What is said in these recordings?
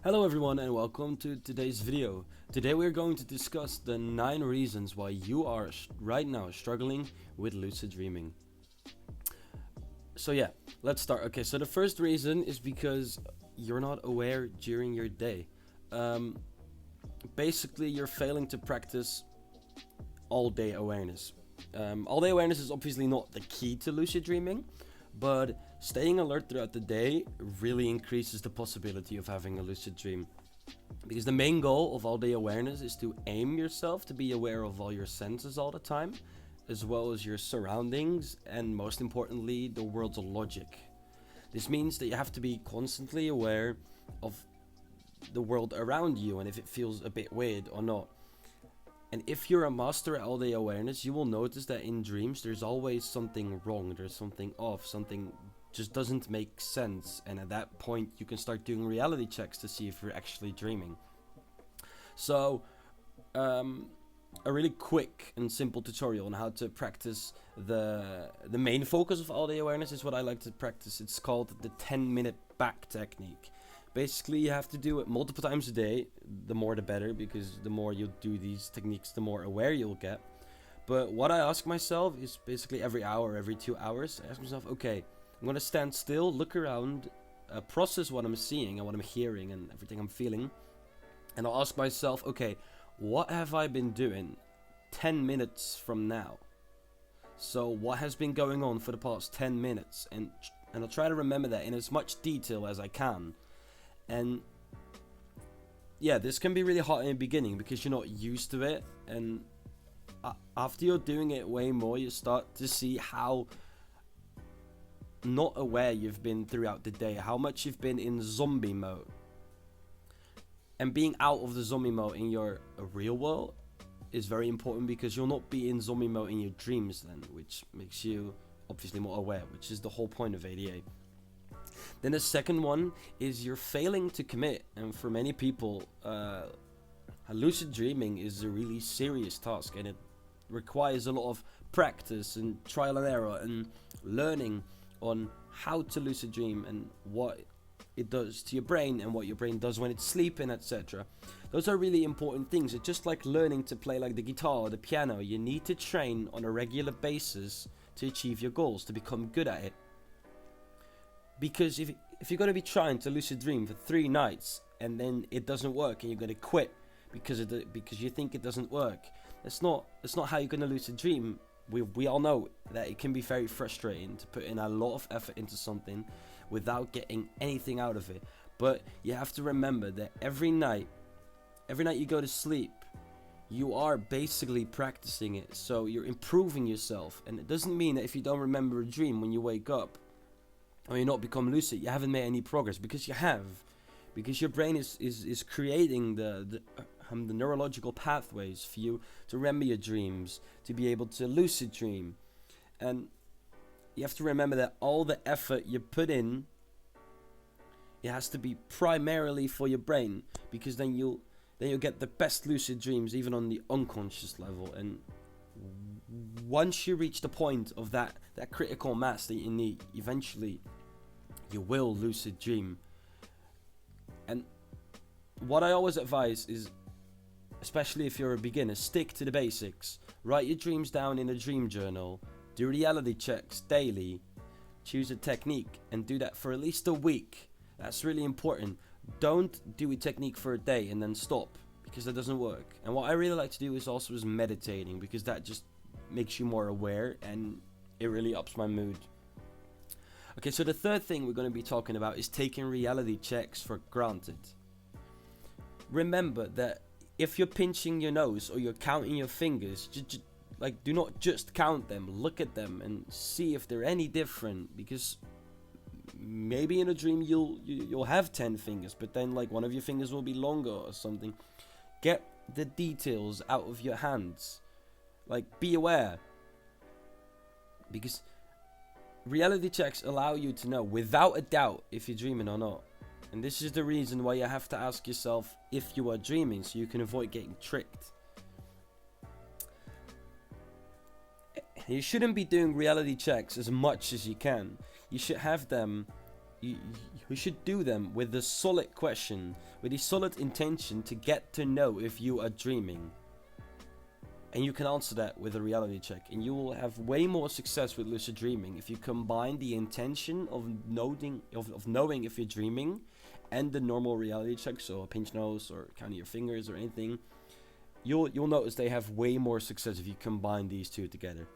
Hello everyone and welcome to today's video. Today we're going to discuss the 9 reasons why you are right now struggling with lucid dreaming. So yeah, let's start. Okay, so the first reason is because you're not aware during your day. Basically you're failing to practice all day awareness. All day awareness is obviously not the key to lucid dreaming, but staying alert throughout the day really increases the possibility of having a lucid dream. Because the main goal of all day awareness is to aim yourself to be aware of all your senses all the time, as well as your surroundings, and most importantly, the world's logic. This means that you have to be constantly aware of the world around you and if it feels a bit weird or not. And if you're a master at all day awareness, you will notice that in dreams there's always something wrong, there's something off, something just doesn't make sense, and at that point you can start doing reality checks to see if you're actually dreaming. So a really quick and simple tutorial on how to practice the main focus of all day awareness is what I like to practice. It's called the 10-minute back technique. Basically, you have to do it multiple times a day. The more the better, because the more you do these techniques, the more aware you'll get. But what I ask myself is basically every hour, every 2 hours, I ask myself, okay, I'm going to stand still, look around, process what I'm seeing and what I'm hearing and everything I'm feeling. And I'll ask myself, okay, what have I been doing 10 minutes from now? So what has been going on for the past 10 minutes? And I'll try to remember that in as much detail as I can. And yeah, this can be really hard in the beginning because you're not used to it, and after you're doing it way more, you start to see how not aware you've been throughout the day, how much you've been in zombie mode. And being out of the zombie mode in your real world is very important, because you'll not be in zombie mode in your dreams then, which makes you obviously more aware, which is the whole point of ADA. Then the second one is you're failing to commit, and for many people, lucid dreaming is a really serious task, and it requires a lot of practice and trial and error and learning on how to lucid dream and what it does to your brain and what your brain does when it's sleeping, etc. Those are really important things. It's just like learning to play like the guitar or the piano. You need to train on a regular basis to achieve your goals, to become good at it. Because if you're going to be trying to lucid dream for 3 nights and then it doesn't work and you're going to quit because you think it doesn't work, that's not how you're going to lucid dream. We all know that it can be very frustrating to put in a lot of effort into something without getting anything out of it. But you have to remember that every night you go to sleep, you are basically practicing it. So you're improving yourself, and it doesn't mean that if you don't remember a dream when you wake up, or you not become lucid, you haven't made any progress, because you have. Because your brain is creating the neurological pathways for you to remember your dreams, to be able to lucid dream. And you have to remember that all the effort you put in, it has to be primarily for your brain, because then you'll get the best lucid dreams even on the unconscious level. And once you reach the point of that critical mass that you need, eventually you will lucid dream. And what I always advise is, especially if you're a beginner, stick to the basics. Write your dreams down in a dream journal, do reality checks daily, choose a technique and do that for at least a week. That's really important. Don't do a technique for a day and then stop, because that doesn't work. And what I really like to do is meditating, because that just makes you more aware and it really ups my mood. Okay, so the third thing we're going to be talking about is taking reality checks for granted. Remember that if you're pinching your nose or you're counting your fingers, do not just count them, look at them and see if they're any different, because maybe in a dream you'll have 10 fingers, but then like one of your fingers will be longer or something. Get the details out of your hands. Like, be aware, because reality checks allow you to know without a doubt if you're dreaming or not. And this is the reason why you have to ask yourself if you are dreaming, so you can avoid getting tricked. You shouldn't be doing reality checks as much as you can. You should have them you should do them with the solid question, with the solid intention to get to know if you are dreaming. And you can answer that with a reality check, and you will have way more success with lucid dreaming if you combine the intention of knowing if you're dreaming and the normal reality check, so a pinch nose or counting your fingers or anything. You'll notice they have way more success if you combine these two together.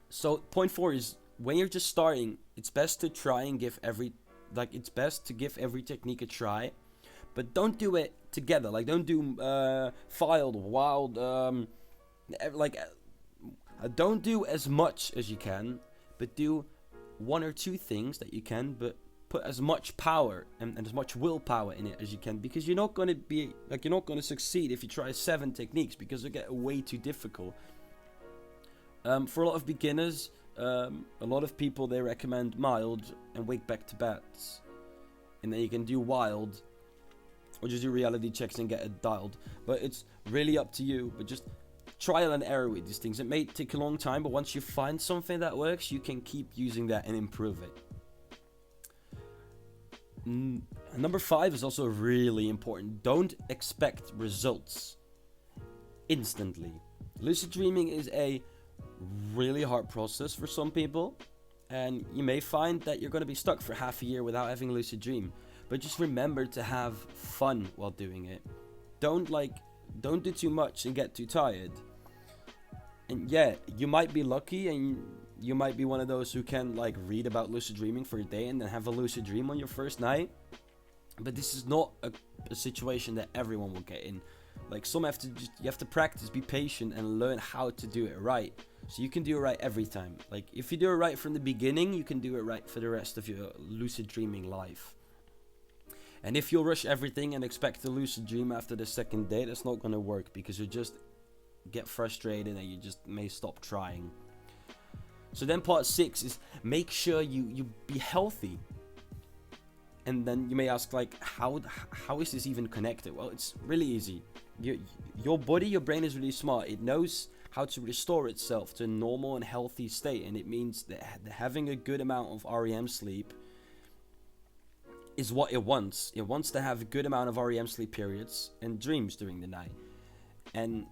So point 4 is, when you're just starting, it's best to try and give every technique a try, but don't do it together. Like, don't do filed, wild, don't do as much as you can, but do 1 or 2 things that you can, but put as much power and as much willpower in it as you can, because you're not going to succeed if you try 7 techniques, because they get way too difficult. For a lot of beginners, a lot of people, they recommend mild and wake back to bats, and then you can do wild or just do reality checks and get it dialed. But it's really up to you. But just trial and error with these things. It may take a long time, but once you find something that works, you can keep using that and improve it. Number 5 is also really important. Don't expect results instantly. Lucid dreaming is a really hard process for some people, and you may find that you're going to be stuck for half a year without having a lucid dream. But just remember to have fun while doing it. Don't do too much and get too tired. And yeah, you might be lucky, and you might be one of those who can read about lucid dreaming for a day and then have a lucid dream on your first night. But this is not a situation that everyone will get in. You have to practice, be patient, and learn how to do it right, so you can do it right every time. If you do it right from the beginning, you can do it right for the rest of your lucid dreaming life. And if you'll rush everything and expect to lucid dream after the second day, that's not going to work, because you just get frustrated and you just may stop trying. So then part 6 is, make sure you be healthy. And then you may ask, how is this even connected? Well, it's really easy. Your body, your brain is really smart. It knows how to restore itself to a normal and healthy state, and it means that having a good amount of REM sleep is what it wants. It wants to have a good amount of REM sleep periods and dreams during the night. And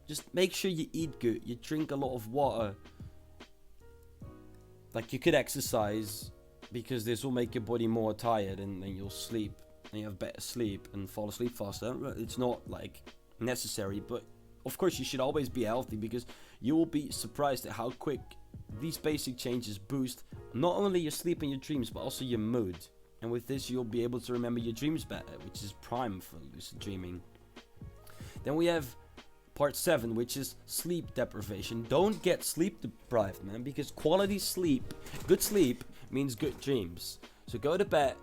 just make sure you eat good, you drink a lot of water. You could exercise, because this will make your body more tired, and then you'll sleep and you have better sleep and fall asleep faster. It's not necessary, but of course you should always be healthy, because you will be surprised at how quick these basic changes boost not only your sleep and your dreams, but also your mood. And with this, you'll be able to remember your dreams better, which is prime for lucid dreaming. Then we have part 7, which is sleep deprivation. Don't get sleep deprived, man, because quality sleep, good sleep, means good dreams. So go to bed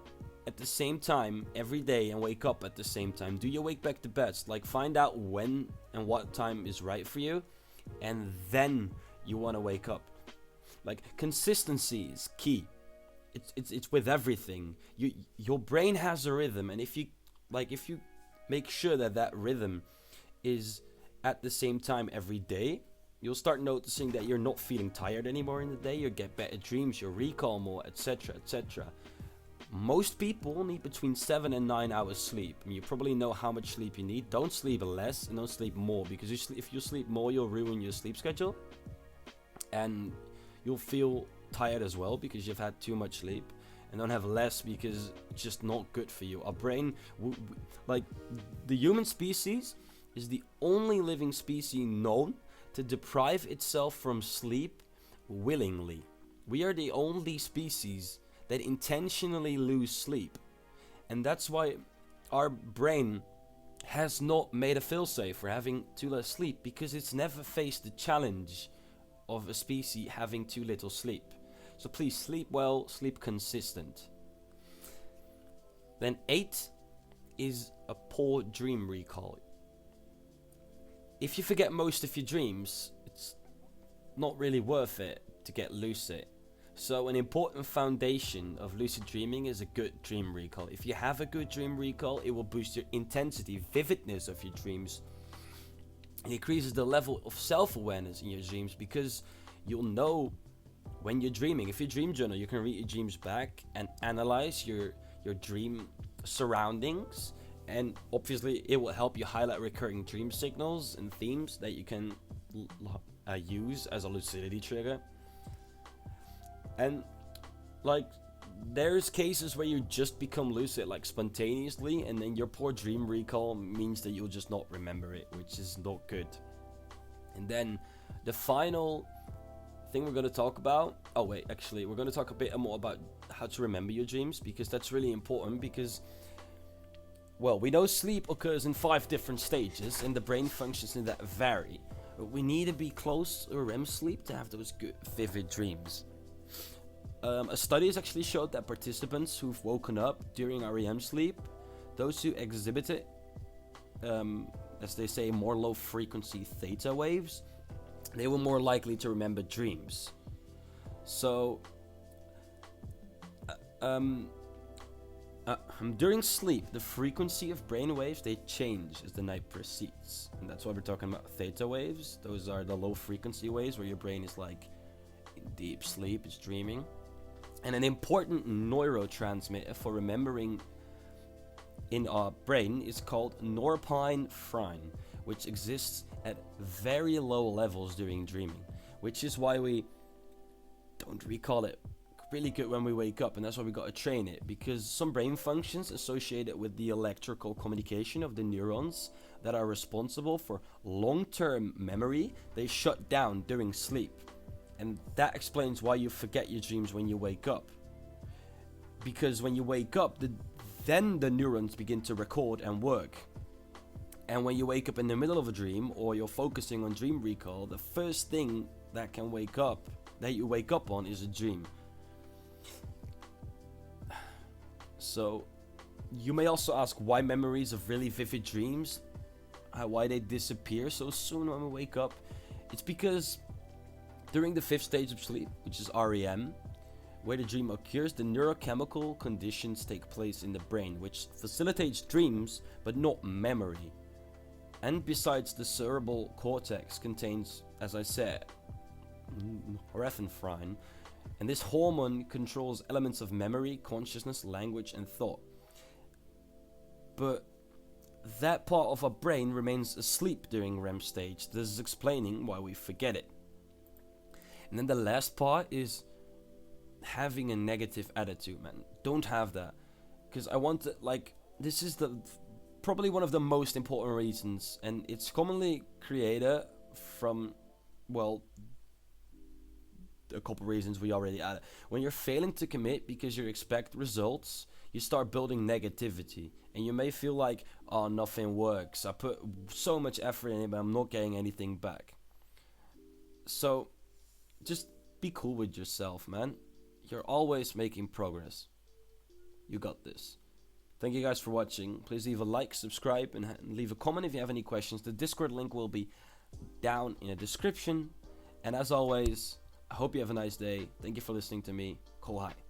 at the same time every day and wake up at the same time. Do your wake back to beds. Find out when and what time is right for you, and then you want to wake up. Consistency is key. It's with everything. Your brain has a rhythm, and if you make sure that rhythm is at the same time every day, you'll start noticing that you're not feeling tired anymore in the day. You'll get better dreams, you'll recall more, etc., etc. Most people need between 7 and 9 hours sleep. You probably know how much sleep you need. Don't sleep less and don't sleep more, because if you sleep more, you'll ruin your sleep schedule, and you'll feel tired as well because you've had too much sleep. And don't have less, because it's just not good for you. Our brain, the human species is the only living species known to deprive itself from sleep willingly. We are the only species that intentionally lose sleep. And that's why our brain has not made a failsafe for having too less sleep, because it's never faced the challenge of a species having too little sleep. So please sleep well, sleep consistent. Then 8 is a poor dream recall. If you forget most of your dreams, it's not really worth it to get lucid. So an important foundation of lucid dreaming is a good dream recall. If you have a good dream recall, it will boost your intensity, vividness of your dreams. It increases the level of self-awareness in your dreams, because you'll know when you're dreaming. If you dream journal, you can read your dreams back and analyze your dream surroundings, and obviously it will help you highlight recurring dream signals and themes that you can use as a lucidity trigger. And like, there's cases where you just become lucid like spontaneously, and then your poor dream recall means that you'll just not remember it, which is not good. And then the final thing we're going to talk about, we're going to talk a bit more about how to remember your dreams, because that's really important. Because, well, we know sleep occurs in 5 different stages and the brain functions in that vary, but we need to be close to REM sleep to have those good vivid dreams. A study has actually showed that participants who've woken up during REM sleep, those who exhibited, as they say, more low frequency theta waves, they were more likely to remember dreams. So, during sleep, the frequency of brain waves, they change as the night proceeds. And that's why we're talking about theta waves. Those are the low frequency waves where your brain is like in deep sleep, it's dreaming. And an important neurotransmitter for remembering in our brain is called norepinephrine, which exists at very low levels during dreaming, which is why we don't recall it really good when we wake up. And that's why we got to train it, because some brain functions associated with the electrical communication of the neurons that are responsible for long-term memory, they shut down during sleep. And that explains why you forget your dreams when you wake up. Because when you wake up, then the neurons begin to record and work. And when you wake up in the middle of a dream, or you're focusing on dream recall, the first thing that you wake up on is a dream. So, you may also ask why memories of really vivid dreams, why they disappear so soon when we wake up. It's because during the 5th stage of sleep, which is REM, where the dream occurs, the neurochemical conditions take place in the brain, which facilitates dreams, but not memory. And besides, the cerebral cortex contains, as I said, norepinephrine, and this hormone controls elements of memory, consciousness, language, and thought. But that part of our brain remains asleep during REM stage. This is explaining why we forget it. And then the last part is having a negative attitude, man. Don't have that. Because this is probably one of the most important reasons, and it's commonly created from, well, a couple reasons we already added. When you're failing to commit because you expect results, you start building negativity. And you may feel like, oh, nothing works. I put so much effort in it, but I'm not getting anything back. So, just be cool with yourself, man. You're always making progress. You got this. Thank you guys for watching. Please leave a like, subscribe, and leave a comment if you have any questions. The Discord link will be down in the description. And as always, I hope you have a nice day. Thank you for listening to me. Communtiy.